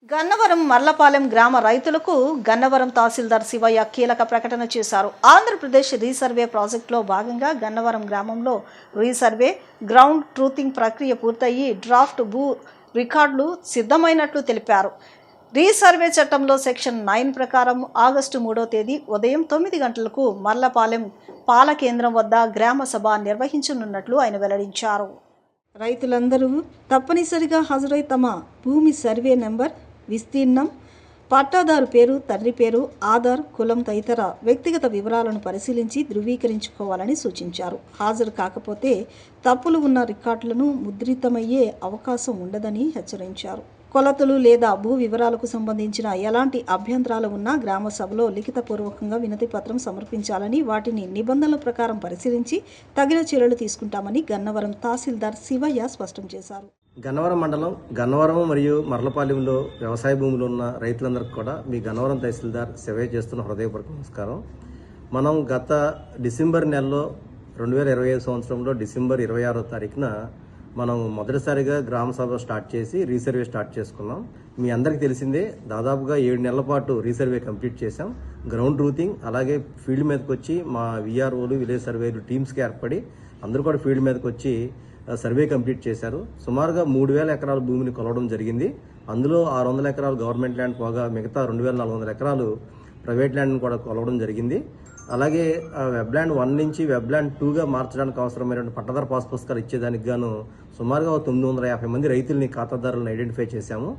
గన్నవరం మర్లపాలెం గ్రామ రైతులకు గన్నవరం తహసీల్దార్ శివయ్య కీలక ప్రకటన చేశారు. ఆంధ్రప్రదేశ్ రీసర్వే ప్రాజెక్టులో భాగంగా గన్నవరం గ్రామంలో రీసర్వే గ్రౌండ్ ట్రూతింగ్ ప్రక్రియ పూర్తయి డ్రాఫ్ట్ భూ రికార్డులు సిద్ధమైనట్లు తెలిపారు. రీసర్వే చట్టంలో సెక్షన్ 9 ప్రకారం ఆగస్టు 3వ తేదీ ఉదయం 9 గంటలకు మర్లపాలెం పాల కేంద్రం వద్ద గ్రామ సభ నిర్వహించనున్నట్లు ఆయన వెల్లడించారు. రైతులందరూ తప్పనిసరిగా హాజరై తమ భూమి సర్వే నెంబర్, విస్తీర్ణం, పట్టాదారు పేరు, తండ్రి పేరు, ఆధార్, కులం తదితర వ్యక్తిగత వివరాలను పరిశీలించి ధృవీకరించుకోవాలని సూచించారు. హాజరు కాకపోతే తప్పులు ఉన్న రికార్డులను ముద్రితమయ్యే అవకాశం ఉండదని హెచ్చరించారు. కొలతలు లేదా భూ వివరాలకు సంబంధించిన ఎలాంటి అభ్యంతరాలు ఉన్నా గ్రామ సభలో లిఖితపూర్వకంగా వినతి పత్రం సమర్పించాలని, వాటిని నిబంధనల ప్రకారం పరిశీలించి తగిన చర్యలు తీసుకుంటామని గన్నవరం తహసీల్దార్ శివయ్య స్పష్టం చేశారు. గన్నవరం మండలం గన్నవరం మరియు మర్లపాలెంలో వ్యవసాయ భూములు ఉన్న రైతులందరికీ కూడా మీ గన్నవరం తహసీల్దార్ శివయ్య చేస్తున్న హృదయపూర్వక నమస్కారం. మనం గత డిసెంబర్ నెలలో 2025 సంవత్సరంలో డిసెంబర్ 26వ తారీఖున మనం మొదటిసారిగా గ్రామ సభ స్టార్ట్ చేసి రీసర్వే స్టార్ట్ చేసుకున్నాం. మీ అందరికీ తెలిసిందే, దాదాపుగా 7 నెలల పాటు రీసర్వే కంప్లీట్ చేశాం. గ్రౌండ్ రూతింగ్ అలాగే ఫీల్డ్ మీదకి వచ్చి మా విఆర్ఓలు, విలేజ్ సర్వేలు టీమ్స్కి ఏర్పడి అందరూ కూడా ఫీల్డ్ మీదకి వచ్చి సర్వే కంప్లీట్ చేశారు. సుమారుగా 3000 ఎకరాల భూమిని కొలవడం జరిగింది. అందులో 600 ఎకరాలు గవర్నమెంట్ ల్యాండ్ పోగా మిగతా 2400 ఎకరాలు ప్రైవేట్ ల్యాండ్ని కూడా కొలవడం జరిగింది. అలాగే వెబ్ల్యాండ్ 1 నుంచి వెబ్ల్యాండ్ 2గా మార్చడానికి అవసరమైన పట్టాదారు పాస్ పుస్తకాలు ఇచ్చేదానికి గాను సుమారుగా 950 మంది రైతుల్ని, ఖాతాదారులను ఐడెంటిఫై చేశాము.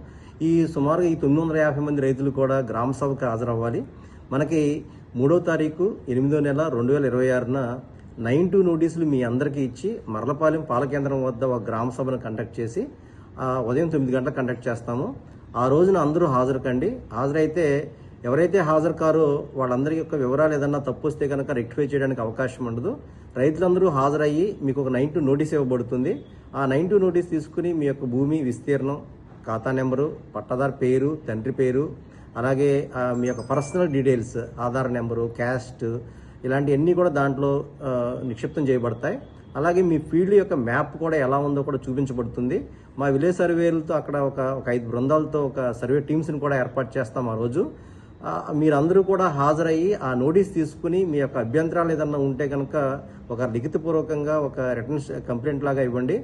సుమారుగా ఈ 950 మంది రైతులు కూడా గ్రామ సభకు హాజరవ్వాలి. మనకి 3వ తారీఖు 8వ నెల 2026న 9-2 నోటీసులు మీ అందరికీ ఇచ్చి మర్లపాలెం పాల కేంద్రం వద్ద ఒక గ్రామ సభను కండక్ట్ చేసి ఉదయం 9 గంటలకు కండక్ట్ చేస్తాము. ఆ రోజున అందరూ హాజరు కండి. హాజరైతే ఎవరైతే హాజరు కారో వాళ్ళందరి యొక్క వివరాలు ఏదన్నా తప్పు వస్తే కనుక రెక్టిఫై చేయడానికి అవకాశం ఉండదు. రైతులందరూ హాజరయ్యి మీకు ఒక 9-2 నోటీస్ ఇవ్వబడుతుంది. ఆ 9-2 నోటీస్ తీసుకుని మీ యొక్క భూమి విస్తీర్ణం, ఖాతా నెంబరు, పట్టాదారు పేరు, తండ్రి పేరు, అలాగే మీ యొక్క personal details, Aadhaar number, caste, ఇలాంటివన్నీ కూడా దాంట్లో నిక్షిప్తం చేయబడతాయి. అలాగే మీ ఫీల్డ్ యొక్క మ్యాప్ కూడా ఎలా ఉందో కూడా చూపించబడుతుంది. మా విలేజ్ సర్వేలతో అక్కడ ఒక 5 బృందాలతో ఒక సర్వే టీమ్స్ని కూడా ఏర్పాటు చేస్తాం. ఆ రోజు మీరందరూ కూడా హాజరయ్యి ఆ నోటీస్ తీసుకుని మీ యొక్క అభ్యంతరాలు ఏదన్నా ఉంటే కనుక ఒక లిఖితపూర్వకంగా ఒక రిటర్న్ కంప్లైంట్ లాగా ఇవ్వండి.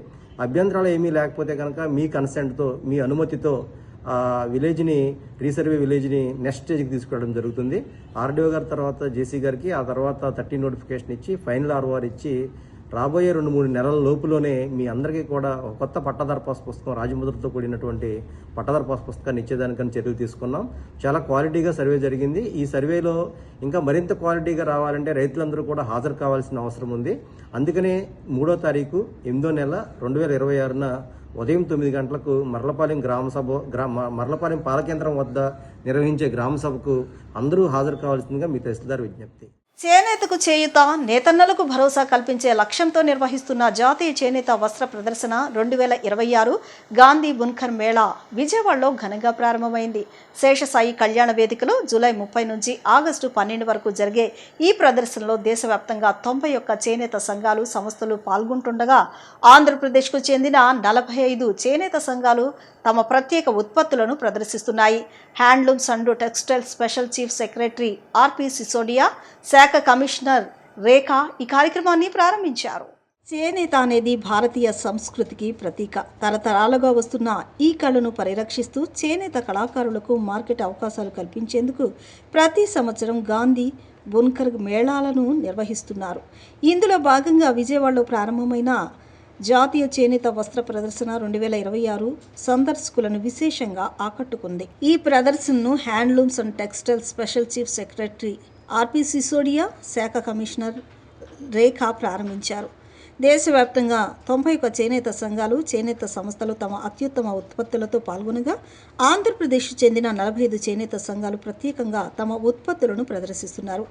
అభ్యంతరాలు ఏమీ లేకపోతే కనుక మీ కన్సెంట్తో, మీ అనుమతితో విలేజ్ని, రీసర్వే విలేజ్ని నెక్స్ట్ స్టేజ్కి తీసుకెళ్ళడం జరుగుతుంది. ఆర్డీఓ గారి తర్వాత జేసీ గారికి, ఆ తర్వాత 30 నోటిఫికేషన్ ఇచ్చి ఫైనల్ ఆర్ఓఆర్ ఇచ్చి రాబోయే 2-3 నెలల లోపులోనే మీ అందరికీ కూడా ఒక కొత్త పట్టాదారు పాస్ పుస్తకం, రాజముద్రతో కూడినటువంటి పట్టాదారు పాస్ పుస్తకాన్ని ఇచ్చేదానికని చర్యలు తీసుకున్నాం. చాలా క్వాలిటీగా సర్వే జరిగింది. ఈ సర్వేలో ఇంకా మరింత క్వాలిటీగా రావాలంటే రైతులందరూ కూడా హాజరు కావాల్సిన అవసరం ఉంది. అందుకనే 3వ తారీఖు 8వ నెల 2026న ఉదయం 9 గంటలకు మర్లపాలెం మర్లపాలెం పాలకేంద్రం వద్ద నిర్వహించే గ్రామ సభకు అందరూ హాజరు కావాల్సిందిగా మీ తహసీల్దార్ విజ్ఞప్తి. చేనేతకు చేయుత, నేతన్నలకు భరోసా కల్పించే లక్ష్యంతో నిర్వహిస్తున్న జాతీయ చేనేత వస్త్ర ప్రదర్శన 2026 గాంధీ బున్కర్ మేళా విజయవాడలో ఘనంగా ప్రారంభమైంది. శేషసాయి కళ్యాణ వేదికలో జూలై 30 నుంచి ఆగస్టు 12 వరకు జరిగే ఈ ప్రదర్శనలో దేశవ్యాప్తంగా 91 చేనేత సంఘాలు, సంస్థలు పాల్గొంటుండగా ఆంధ్రప్రదేశ్కు చెందిన 45 చేనేత సంఘాలు తమ ప్రత్యేక ఉత్పత్తులను ప్రదర్శిస్తున్నాయి. Handlooms and textile special chief secretary RP Sisodia, శాఖ కమిషనర్ రేఖ ఈ కార్యక్రమాన్ని ప్రారంభించారు. చేనేత అనేది భారతీయ సంస్కృతికి ప్రతీక. తరతరాలుగా వస్తున్న ఈ కళను పరిరక్షిస్తూ చేనేత కళాకారులకు మార్కెట్ అవకాశాలు కల్పించేందుకు ప్రతి సంవత్సరం గాంధీ బున్కర్ మేళాలను నిర్వహిస్తున్నారు. ఇందులో భాగంగా విజయవాడలో ప్రారంభమైన జాతీయ చేనేత వస్త్ర ప్రదర్శన 2026 సందర్శకులను విశేషంగా ఆకట్టుకుంది. ఈ ప్రదర్శనను handlooms and textile special chief secretary RP Sisodia, శాఖ కమిషనర్ రేఖ ప్రారంభించారు. దేశవ్యాప్తంగా 91 చేనేత సంఘాలు, చేనేత సంస్థలు తమ అత్యుత్తమ ఉత్పత్తులతో పాల్గొనగా ఆంధ్రప్రదేశ్ చెందిన 45 చేనేత సంఘాలు ప్రత్యేకంగా తమ ఉత్పత్తులను ప్రదర్శిస్తున్నారు.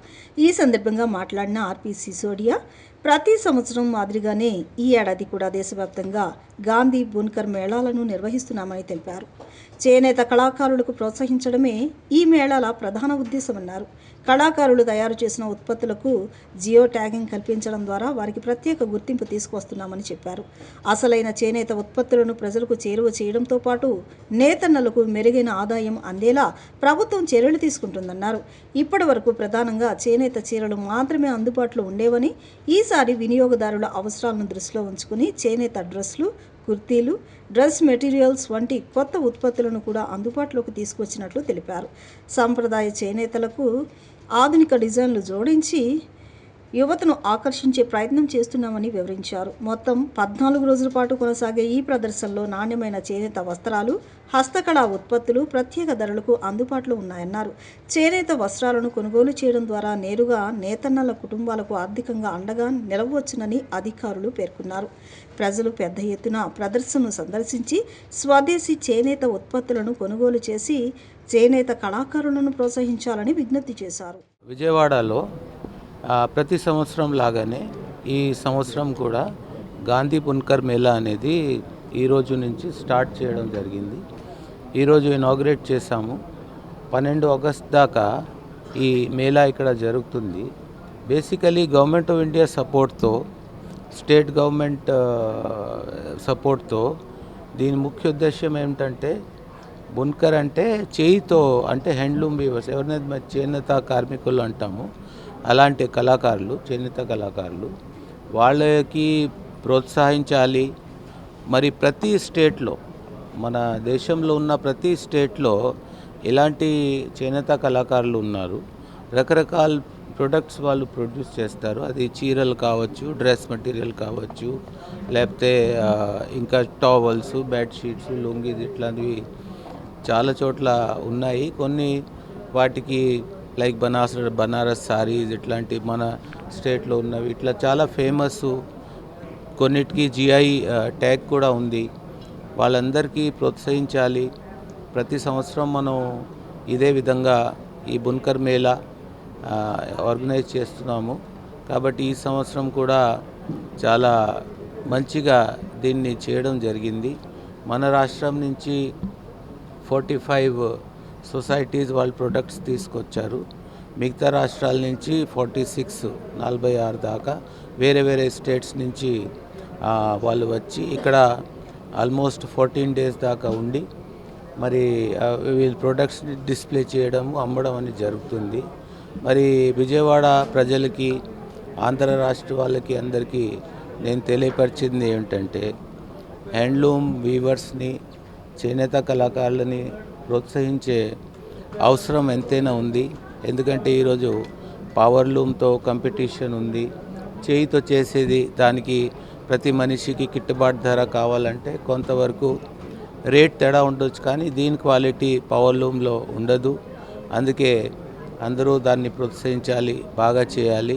ఈ సందర్భంగా మాట్లాడిన ఆర్పి సిసోడియా, ప్రతి సంవత్సరం మాదిరిగానే ఈ ఏడాది కూడా దేశవ్యాప్తంగా గాంధీ బున్కర్ మేళాలను నిర్వహిస్తున్నామని తెలిపారు. చేనేత కళాకారులకు ప్రోత్సహించడమే ఈ మేళాల ప్రధాన ఉద్దేశమన్నారు. కళాకారులు తయారు చేసిన ఉత్పత్తులకు జియో ట్యాగింగ్ కల్పించడం ద్వారా వారికి ప్రత్యేక గుర్తింపు తీసుకొస్తున్నామని చెప్పారు. అసలైన చేనేత ఉత్పత్తులను ప్రజలకు చేరువ చేయడంతో పాటు నేతన్నలకు మెరుగైన ఆదాయం అందేలా ప్రభుత్వం చర్యలు తీసుకుంటుందన్నారు. ఇప్పటి వరకు ప్రధానంగా చేనేత చీరలు మాత్రమే అందుబాటులో ఉండేవని, ఈసారి వినియోగదారుల అవసరాలను దృష్టిలో ఉంచుకుని చేనేత డ్రెస్లు, కుర్తీలు, డ్రెస్ మెటీరియల్స్ వంటి కొత్త ఉత్పత్తులను కూడా అందుబాటులోకి తీసుకొచ్చినట్లు తెలిపారు. సంప్రదాయ చేనేతలకు ఆధునిక డిజైన్లు జోడించి యువతను ఆకర్షించే ప్రయత్నం చేస్తున్నామని వివరించారు. మొత్తం 14 రోజుల పాటు కొనసాగే ఈ ప్రదర్శనలో నాణ్యమైన చేనేత వస్త్రాలు, హస్తకళా ఉత్పత్తులు ప్రత్యేక ధరలకు అందుబాటులో ఉన్నాయన్నారు. చేనేత వస్త్రాలను కొనుగోలు చేయడం ద్వారా నేరుగా నేతన్నల కుటుంబాలకు ఆర్థికంగా అండగా నిలవవచ్చునని అధికారులు పేర్కొన్నారు. ప్రజలు పెద్ద ఎత్తున ప్రదర్శనను సందర్శించి స్వదేశీ చేనేత ఉత్పత్తులను కొనుగోలు చేసి చేనేత కళాకారులను ప్రోత్సహించాలని విజ్ఞప్తి చేశారు. విజయవాడలో ప్రతి సంవత్సరం లాగానే ఈ సంవత్సరం కూడా గాంధీ బున్కర్ మేళా అనేది ఈరోజు నుంచి స్టార్ట్ చేయడం జరిగింది. ఈరోజు ఇనాగ్రేట్ చేశాము. 12 ఆగస్ట్ దాకా ఈ మేళా ఇక్కడ జరుగుతుంది. బేసికలీ గవర్నమెంట్ ఆఫ్ ఇండియా సపోర్ట్తో, స్టేట్ గవర్నమెంట్ సపోర్ట్తో దీని ముఖ్య ఉద్దేశం ఏమిటంటే, బున్కర్ అంటే చేయితో, అంటే హ్యాండ్లూమ్ వీవర్స్, ఎవరినైతే చేనేత కార్మికులు అంటాము, అలాంటి కళాకారులు, చేనేత కళాకారులు, వాళ్ళకి ప్రోత్సహించాలి. మరి ప్రతి స్టేట్లో, మన దేశంలో ఉన్న ప్రతి స్టేట్లో ఇలాంటి చేనేత కళాకారులు ఉన్నారు. రకరకాల ప్రొడక్ట్స్ వాళ్ళు ప్రొడ్యూస్ చేస్తారు. అది చీరలు కావచ్చు, డ్రెస్ మెటీరియల్ కావచ్చు, లేకపోతే ఇంకా టవల్స్, బెడ్షీట్స్, లుంగీస్, ఇట్లాంటివి చాలా చోట్ల ఉన్నాయి. కొన్ని వాటికి లైక్ బనారస్ సారీస్, ఇట్లాంటి మన స్టేట్లో ఉన్నవి ఇట్లా చాలా ఫేమస్. కొన్నిటికి జిఐ ట్యాగ్ కూడా ఉంది. వాళ్ళందరికీ ప్రోత్సహించాలి. ప్రతి సంవత్సరం మనం ఇదే విధంగా ఈ బున్కర్ మేళా ఆర్గనైజ్ చేస్తున్నాము. కాబట్టి ఈ సంవత్సరం కూడా చాలా మంచిగా దీన్ని చేయడం జరిగింది. మన రాష్ట్రం నుంచి 45 సొసైటీస్ వాళ్ళ ప్రొడక్ట్స్ తీసుకొచ్చారు. మిగతా రాష్ట్రాల నుంచి 46 దాకా వేరే వేరే స్టేట్స్ నుంచి వాళ్ళు వచ్చి ఇక్కడ ఆల్మోస్ట్ 14 డేస్ దాకా ఉండి మరి వీళ్ళ ప్రొడక్ట్స్ని డిస్ప్లే చేయడం, అమ్మడం అనేది జరుగుతుంది. మరి విజయవాడ ప్రజలకి, ఆంధ్ర రాష్ట్ర వాళ్ళకి అందరికీ నేను తెలియపరిచింది ఏమిటంటే, హ్యాండ్లూమ్ వీవర్స్ని, చేనేత కళాకారులని ప్రోత్సహించే అవసరం ఎంతైనా ఉంది. ఎందుకంటే ఈరోజు పవర్ లూమ్తో కాంపిటీషన్ ఉంది. చేయితో చేసేది దానికి ప్రతి మనిషికి గిట్టుబాటు ధర కావాలంటే కొంతవరకు రేట్ తేడా ఉండొచ్చు, కానీ దీని క్వాలిటీ పవర్ లూమ్లో ఉండదు. అందుకే అందరూ దాన్ని ప్రోత్సహించాలి, బాగా చేయాలి.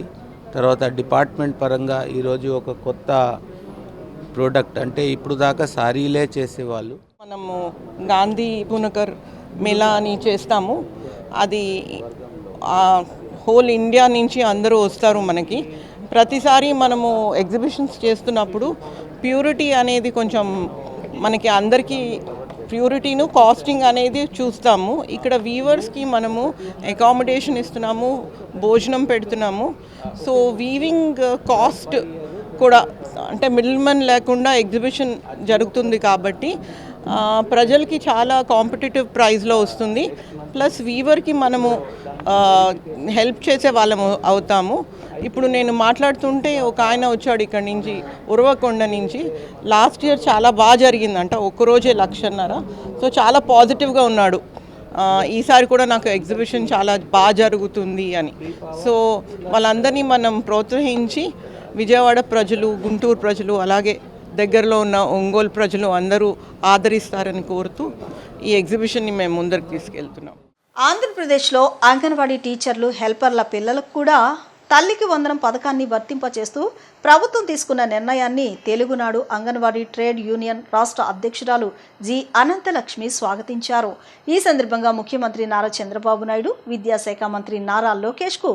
తర్వాత డిపార్ట్మెంట్ పరంగా ఈరోజు ఒక కొత్త ప్రోడక్ట్, అంటే ఇప్పుడు దాకా సారీలే చేసేవాళ్ళు, మనము గాంధీ బునకర్ మేళా అని చేస్తాము. అది హోల్ ఇండియా నుంచి అందరూ వస్తారు మనకి. ప్రతిసారి మనము ఎగ్జిబిషన్స్ చేస్తున్నప్పుడు ప్యూరిటీ అనేది కొంచెం మనకి అందరికీ ప్యూరిటీను, కాస్టింగ్ అనేది చూస్తాము. ఇక్కడ వీవర్స్కి మనము అకామిడేషన్ ఇస్తున్నాము, భోజనం పెడుతున్నాము. సో వీవింగ్ కాస్ట్ కూడా, అంటే మిడిల్మెన్ లేకుండా ఎగ్జిబిషన్ జరుగుతుంది కాబట్టి ప్రజలకి చాలా కాంపిటేటివ్ ప్రైస్లో వస్తుంది. ప్లస్ వీవర్కి మనము హెల్ప్ చేసే వాళ్ళము అవుతాము. ఇప్పుడు నేను మాట్లాడుతుంటే ఒక ఆయన వచ్చాడు ఇక్కడి నుంచి, ఉరవకొండ నుంచి. లాస్ట్ ఇయర్ చాలా బాగా జరిగిందంట, ఒక్కరోజే 1,50,000. సో చాలా పాజిటివ్గా ఉన్నాడు. ఈసారి కూడా నాకు ఎగ్జిబిషన్ చాలా బాగా జరుగుతుంది అని. సో వాళ్ళందరినీ మనం ప్రోత్సహించి విజయవాడ ప్రజలు, గుంటూరు ప్రజలు, అలాగే దగ్గరలో ఉన్న ఒంగోలు ప్రజలు అందరూ ఆదరిస్తారని కోరుతూ ఈ ఎగ్జిబిషన్ని మేము ముందరికి తీసుకెళ్తున్నాం. ఆంధ్రప్రదేశ్లో అంగన్వాడీ టీచర్లు, హెల్పర్ల పిల్లలకు కూడా తల్లికి వందనం పథకాన్ని వర్తింపచేస్తూ ప్రభుత్వం తీసుకున్న నిర్ణయాన్ని తెలుగునాడు అంగన్వాడీ ట్రేడ్ యూనియన్ రాష్ట్ర అధ్యక్షురాలు జి అనంతలక్ష్మి స్వాగతించారు. ఈ సందర్భంగా ముఖ్యమంత్రి నారా చంద్రబాబు నాయుడు, విద్యాశాఖ మంత్రి నారా లోకేష్కు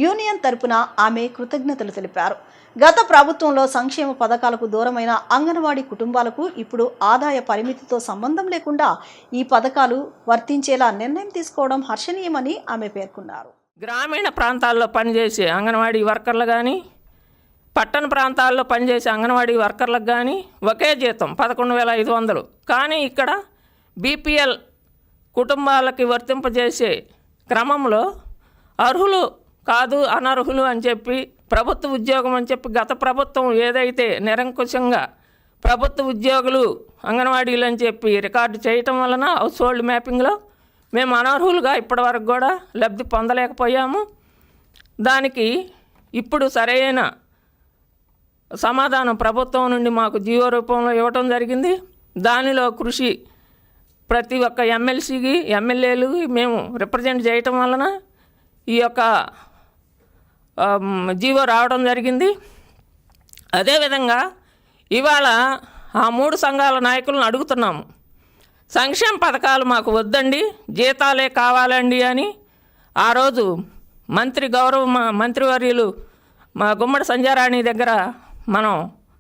యూనియన్ తరపున ఆమె కృతజ్ఞతలు తెలిపారు. గత ప్రభుత్వంలో సంక్షేమ పథకాలకు దూరమైన అంగన్వాడీ కుటుంబాలకు ఇప్పుడు ఆదాయ పరిమితితో సంబంధం లేకుండా ఈ పథకాలు వర్తించేలా నిర్ణయం తీసుకోవడం హర్షణీయమని ఆమె పేర్కొన్నారు. గ్రామీణ ప్రాంతాల్లో పనిచేసే అంగన్వాడీ వర్కర్లు కానీ, పట్టణ ప్రాంతాల్లో పనిచేసే అంగన్వాడీ వర్కర్లకు కానీ ఒకే జీతం 11,500. కానీ ఇక్కడ బీపీఎల్ కుటుంబాలకి వర్తింపజేసే క్రమంలో అర్హులు కాదు అనర్హులు అని చెప్పి, ప్రభుత్వ ఉద్యోగం అని చెప్పి గత ప్రభుత్వం ఏదైతే నిరంకుశంగా ప్రభుత్వ ఉద్యోగులు అంగన్వాడీలు అని చెప్పి రికార్డు చేయటం వలన హౌస్ హోల్డ్ మ్యాపింగ్లో మేము అనర్హులుగా ఇప్పటివరకు కూడా లబ్ధి పొందలేకపోయాము. దానికి ఇప్పుడు సరైన సమాధానం ప్రభుత్వం నుండి మాకు జీవో రూపంలో ఇవ్వటం జరిగింది. దానిలో కృషి ప్రతి ఒక్క ఎమ్మెల్సీకి, ఎమ్మెల్యేలు మేము రిప్రజెంట్ చేయటం వలన ఈ యొక్క జీవో రావడం జరిగింది. అదేవిధంగా ఇవాళ ఆ 3 సంఘాల నాయకులను అడుగుతున్నాము, సంక్షేమ పథకాలు మాకు వద్దండి, జీతాలే కావాలండి అని ఆ రోజు మంత్రివర్యులు మా గుమ్మడి సంధ్యారాణి దగ్గర మనం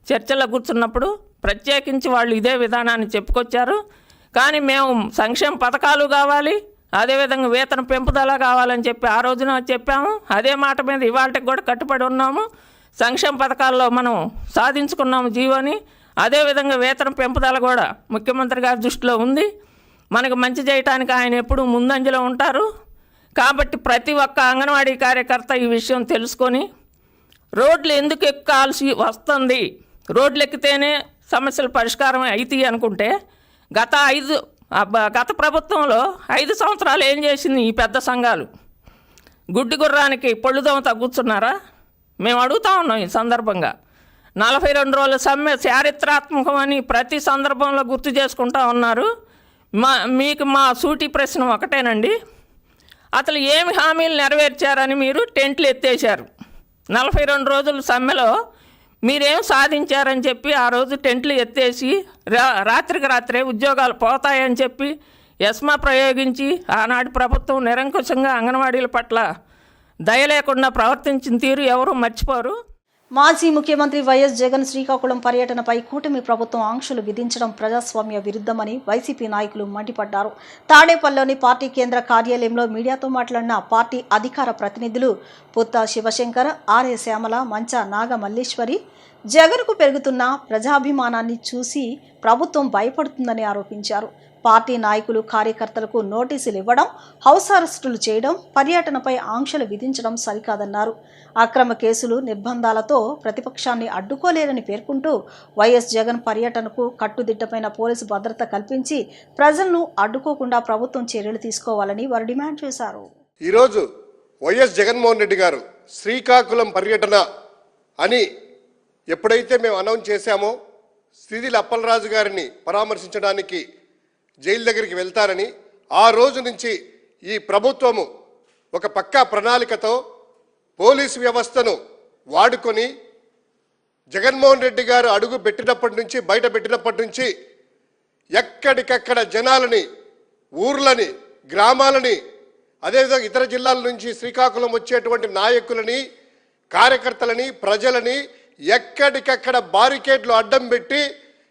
చర్చలో కూర్చున్నప్పుడు ప్రత్యేకించి వాళ్ళు ఇదే విధానాన్ని చెప్పుకొచ్చారు. కానీ మేము సంక్షేమ పథకాలు కావాలి, అదేవిధంగా వేతన పెంపుదల కావాలని చెప్పి ఆ రోజున చెప్పాము. అదే మాట మీద ఇవాళకి కూడా కట్టుబడి ఉన్నాము. సంక్షేమ పథకాల్లో మనం సాధించుకున్నాము జీవోని. అదేవిధంగా వేతన పెంపుదల కూడా ముఖ్యమంత్రి గారి దృష్టిలో ఉంది. మనకు మంచి చేయటానికి ఆయన ఎప్పుడూ ముందంజలో ఉంటారు. కాబట్టి ప్రతి ఒక్క అంగన్వాడీ కార్యకర్త ఈ విషయం తెలుసుకొని రోడ్లు ఎందుకు ఎక్కాల్సి వస్తుంది, రోడ్లు ఎక్కితేనే సమస్యలు పరిష్కారం అవుతాయి అనుకుంటే గత ప్రభుత్వంలో 5 సంవత్సరాలు ఏం చేసింది ఈ పెద్ద సంఘాలు? గుడ్డి గుర్రానికి పొళ్ళుదోమ తగ్గుతున్నారా? మేము అడుగుతా ఉన్నాం ఈ సందర్భంగా. 42 రోజుల సమ్మె చారిత్రాత్మకమని ప్రతి సందర్భంలో గుర్తు చేసుకుంటా ఉన్నారు. మీకు మా సూటి ప్రశ్న ఒకటేనండి, అసలు ఏమి హామీలు నెరవేర్చారని మీరు టెంట్లు ఎత్తేశారు? 42 రోజుల సమ్మెలో మీరేం సాధించారని చెప్పి ఆ రోజు టెంట్లు ఎత్తేసి రాత్రికి రాత్రే ఉద్యోగాలు పోతాయని చెప్పి ఎస్మా ప్రయోగించి ఆనాటి ప్రభుత్వం నిరంకుశంగా అంగన్వాడీల పట్ల దయ లేకుండా ప్రవర్తించిన తీరు ఎవరూ మర్చిపోరు. మాజీ ముఖ్యమంత్రి వైఎస్ జగన్ శ్రీకాకుళం పర్యటనపై కూటమి ప్రభుత్వం ఆంక్షలు విధించడం ప్రజాస్వామ్య విరుద్ధమని వైసీపీ నాయకులు మండిపడ్డారు. తాడేపల్లిలోని పార్టీ కేంద్ర కార్యాలయంలో మీడియాతో మాట్లాడిన పార్టీ అధికార ప్రతినిధులు పుత్త శివశంకర్, ఆర్ఏ శ్యామల, మంచ నాగమల్లేశ్వరి, జగన్కు పెరుగుతున్న ప్రజాభిమానాన్ని చూసి ప్రభుత్వం భయపడుతుందని ఆరోపించారు. పార్టీ నాయకులు, కార్యకర్తలకు నోటీసులు ఇవ్వడం, హౌస్ అరెస్టులు చేయడం, పర్యటనపై ఆంక్షలు విధించడం సరికాదన్నారు. అక్రమ కేసులు, నిర్బంధాలతో ప్రతిపక్షాన్ని అడ్డుకోలేరని పేర్కొంటూ వైఎస్ జగన్ పర్యటనకు కట్టుదిట్టమైన పోలీసు భద్రత కల్పించి ప్రజలను అడ్డుకోకుండా ప్రభుత్వం చర్యలు తీసుకోవాలని వారు డిమాండ్ చేశారు. ఈరోజు వైఎస్ జగన్మోహన్ రెడ్డి గారు శ్రీకాకుళం పర్యటన అని ఎప్పుడైతే మేము అనౌన్స్ చేశామో, శ్రీదిల్ అప్పలరాజు గారిని పరామర్శించడానికి జైలు దగ్గరికి వెళ్తారని ఆ రోజు నుంచి ఈ ప్రభుత్వము ఒక పక్కా ప్రణాళికతో పోలీసు వ్యవస్థను వాడుకొని జగన్మోహన్ రెడ్డి గారు అడుగు పెట్టినప్పటి నుంచి, బయట పెట్టినప్పటి నుంచి ఎక్కడికక్కడ జనాలని, ఊర్లని, గ్రామాలని, అదేవిధంగా ఇతర జిల్లాల నుంచి శ్రీకాకుళం వచ్చేటువంటి నాయకులని, కార్యకర్తలని, ప్రజలని ఎక్కడికక్కడ బారికేడ్లు అడ్డం పెట్టి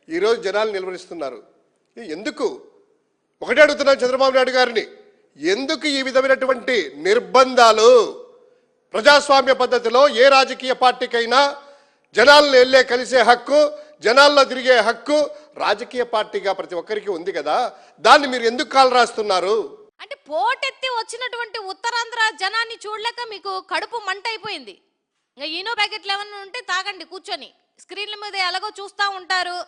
ఈరోజు జనాలు నిలవరిస్తున్నారు. ఎందుకు? ఒకటే అడుగుతున్నాను చంద్రబాబు నాయుడు గారిని, ఎందుకు ఈ విధమైనటువంటి నిర్బంధాలు? ప్రజాస్వామ్య పద్ధతిలో ఏ రాజకీయ పార్టీకైనా జనాలను వెళ్ళే కలిసే హక్కు, జనాల్లో తిరిగే హక్కు రాజకీయ పార్టీగా ప్రతి ఒక్కరికి ఉంది కదా, దాన్ని మీరు ఎందుకు కాలు రాస్తున్నారు? అంటే పోటెత్తి వచ్చినటువంటి ఉత్తరాంధ్ర జనాన్ని చూడలేక మీకు కడుపు మంట అయిపోయింది. ఇంకా ఈనో ప్యాకెట్లు ఏమన్నా ఉంటే తాగండి కూర్చొని, స్క్రీన్ల మీద ఎలాగో చూస్తూ ఉంటారు.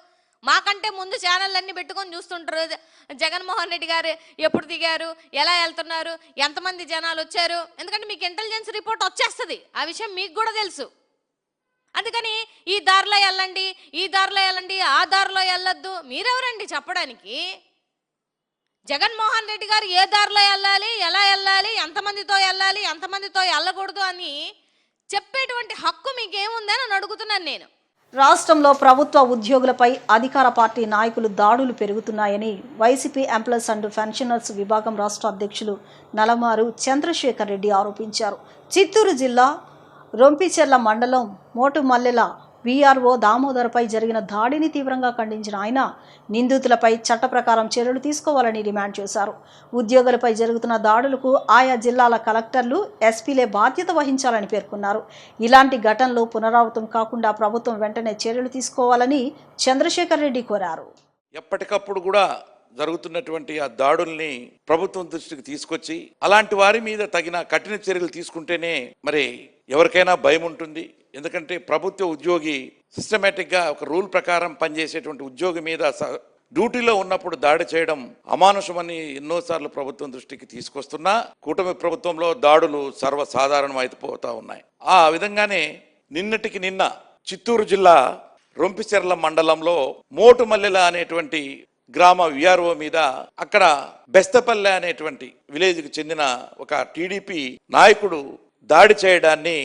మాకంటే ముందు ఛానళ్ళన్నీ పెట్టుకొని చూస్తుంటారు. జగన్మోహన్ రెడ్డి గారు ఎప్పుడు దిగారు, ఎలా వెళ్తున్నారు, ఎంతమంది జనాలు వచ్చారు, ఎందుకంటే మీకు ఇంటెలిజెన్స్ రిపోర్ట్ వచ్చేస్తుంది. ఆ విషయం మీకు కూడా తెలుసు. అందుకని ఈ దారిలో వెళ్ళండి, ఈ దారిలో వెళ్ళండి, ఆ దారిలో వెళ్ళొద్దు. మీరెవరండి చెప్పడానికి? జగన్మోహన్ రెడ్డి గారు ఏ దారిలో వెళ్ళాలి, ఎలా వెళ్ళాలి, ఎంతమందితో వెళ్ళాలి, ఎంతమందితో వెళ్ళకూడదు అని చెప్పేటువంటి హక్కు మీకేముందని అని అడుగుతున్నాను నేను. రాష్ట్రంలో ప్రభుత్వ ఉద్యోగులపై అధికార పార్టీ నాయకులు దాడులు పెరుగుతున్నాయని వైసీపీ ఎంప్లాయీస్ అండ్ పెన్షనర్స్ విభాగం రాష్ట్ర అధ్యక్షులు నలమారు చంద్రశేఖర్ రెడ్డి ఆరోపించారు. చిత్తూరు జిల్లా రొంపిచెర్ల మండలం మోటుమల్లెల వీఆర్ఓ దామోదర్పై జరిగిన దాడిని తీవ్రంగా ఖండించిన ఆయన నిందితులపై చట్ట ప్రకారం చర్యలు తీసుకోవాలని డిమాండ్ చేశారు. ఉద్యోగులపై జరుగుతున్న దాడులకు ఆయా జిల్లాల కలెక్టర్లు, ఎస్పీలే బాధ్యత వహించాలని పేర్కొన్నారు. ఇలాంటి ఘటనలు పునరావృతం కాకుండా ప్రభుత్వం వెంటనే చర్యలు తీసుకోవాలని చంద్రశేఖర్ రెడ్డి కోరారు. ఎప్పటికప్పుడు కూడా జరుగుతున్నటువంటి ఆ దాడుల్ని ప్రభుత్వం దృష్టికి తీసుకొచ్చి అలాంటి వారి మీద తగిన కఠిన చర్యలు తీసుకుంటేనే మరి ఎవరికైనా భయం ఉంటుంది. ఎందుకంటే ప్రభుత్వ ఉద్యోగి సిస్టమేటిక్గా ఒక రూల్ ప్రకారం పనిచేసేటువంటి ఉద్యోగి మీద డ్యూటీలో ఉన్నప్పుడు దాడి చేయడం అమానుషమని ఎన్నోసార్లు ప్రభుత్వం దృష్టికి తీసుకొస్తున్నా కూటమి ప్రభుత్వంలో దాడులు సర్వసాధారణం అయిపోతా ఉన్నాయి. ఆ విధంగానే నిన్నటికి నిన్న చిత్తూరు జిల్లా రొంపిచెర్ల మండలంలో మోటుమల్లెల అనేటువంటి గ్రామ విఆర్ఓ మీద అక్కడ బెస్తపల్లె అనేటువంటి విలేజ్కి చెందిన ఒక టీడీపీ నాయకుడు దాడి చేయడాన్ని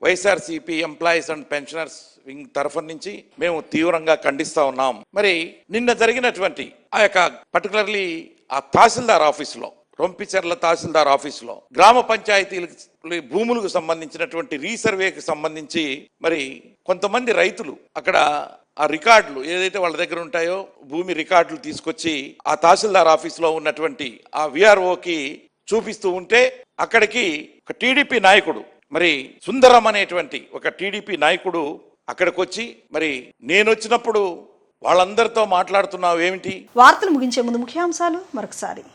YSRCP employees and pensioners wing తరఫు నుంచి మేము తీవ్రంగా ఖండిస్తా ఉన్నాం. మరి నిన్న జరిగినటువంటి ఆ యొక్క పర్టికులర్లీ ఆ తహసీల్దార్ ఆఫీసులో, రొంపిచెర్ల తహసీల్దార్ ఆఫీసులో గ్రామ పంచాయతీలకు భూములకు సంబంధించినటువంటి రీసర్వేకి సంబంధించి మరి కొంతమంది రైతులు అక్కడ ఆ రికార్డులు ఏదైతే వాళ్ళ దగ్గర ఉంటాయో భూమి రికార్డులు తీసుకొచ్చి ఆ తహసీల్దార్ ఆఫీసులో ఉన్నటువంటి ఆ విఆర్ఓకి చూపిస్తూ ఉంటే అక్కడికి ఒక టీడీపీ నాయకుడు మరి సుందరం అనేటువంటి ఒక టీడీపీ నాయకుడు అక్కడికి వచ్చి మరి నేను వచ్చినప్పుడు వాళ్ళందరితో మాట్లాడుతున్నావు ఏమిటి? వార్తలు ముగించే ముందు ముఖ్యాంశాలు మరొకసారి.